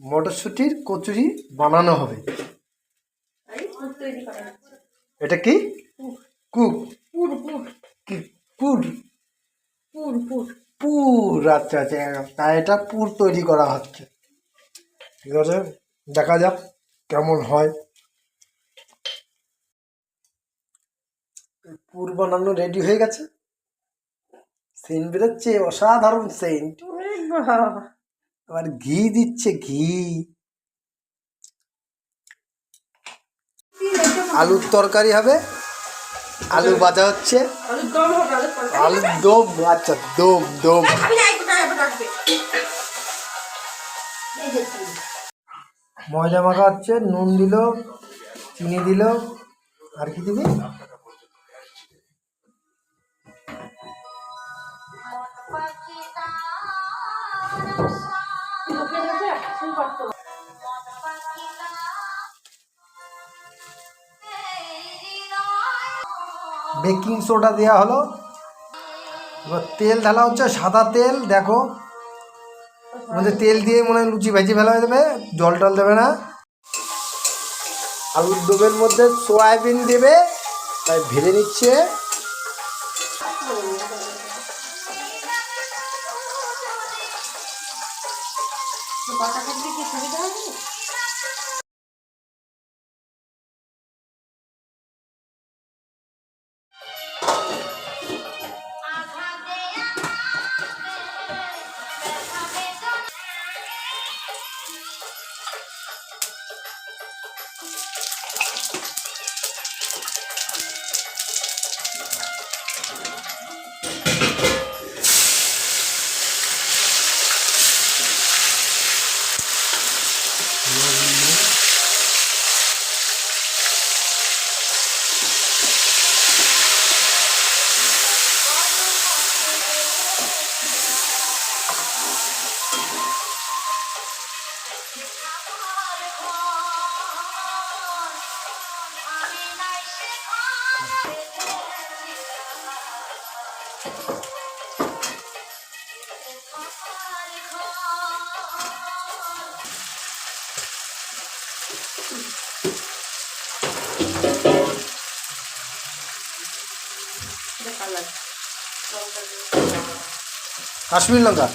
মটরশুঁটির কচুরি বানানো হবে। এটা কি? কুক কি? পুর পুর, আচ্ছা আচ্ছা, তাই এটা পুর তৈরি করা হচ্ছে। ঠিক আছে, দেখা যাক কেমন হয়। পুর বানানো রেডি হয়ে গেছে, সেন্ট বেরোচ্ছে, অসাধারণ সেন্ট। আবার ঘি দিচ্ছে, ঘি। আলুর তরকারি হবে, আলু ভাজা হচ্ছে, আলুর দম, আচ্ছা দম দম। ময়দা মাখা হচ্ছে, নুন দিল, চিনি দিল, আর কি দিবি? বেকিং সোডা দেওয়া হলো। এবার তেল ঢালা হচ্ছে, সাদা তেল। দেখো মধ্যে তেল দিয়ে মনে হয় লুচি ভাজি ফেলা হয়ে যাবে, জল টল দেবে না। আলুর দমের মধ্যে সয়াবিন দেবে, তাই ভেজে নিচ্ছে। কাশ্মীর লঙ্কা,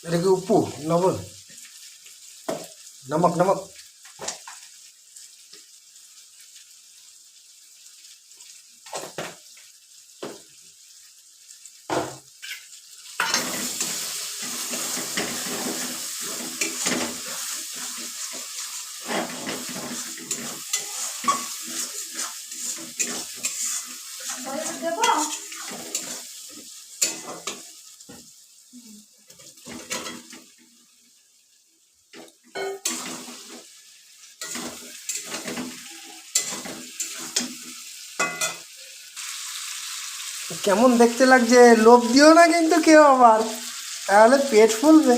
এটা কি উপ্পু, লবণ, নমক নমক। কেমন দেখতে লাগছে, লোভ দিও না কিন্তু কেউ আবার, তাহলে পেট ফুলবে।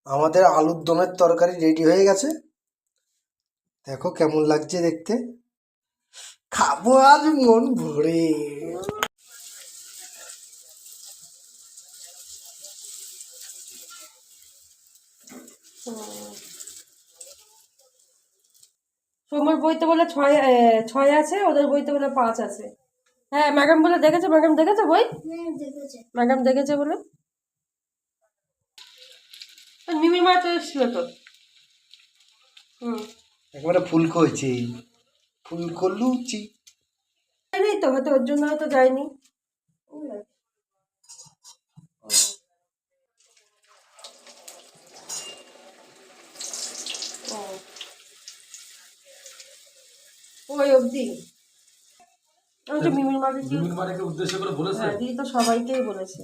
আমাদের আলুর দমের তরকারি রেডি হয়ে গেছে, দেখো কেমন লাগছে দেখতে। খাবো আজ মন ভরে। সৌম্যর বইতে বলে 6 আছে, ওদের বইতে বলে 5 আছে। হ্যাঁ, ম্যাডাম বলে দেখেছে, ম্যাডাম দেখেছে বই, ম্যাডাম দেখেছে বলে। মিমির মা তো এসেছিল তো। একেবারে ফুলকো হয়েছে, ফুলকো লুচি। যায়নি তো, হয়তো ওর জন্য হয়তো যায়নি। ওই অবধি আমি তো মিমির মাকে উদ্দেশ্য করে বলেছে। হ্যাঁ, দিদি তো সবাইকেই বলেছে।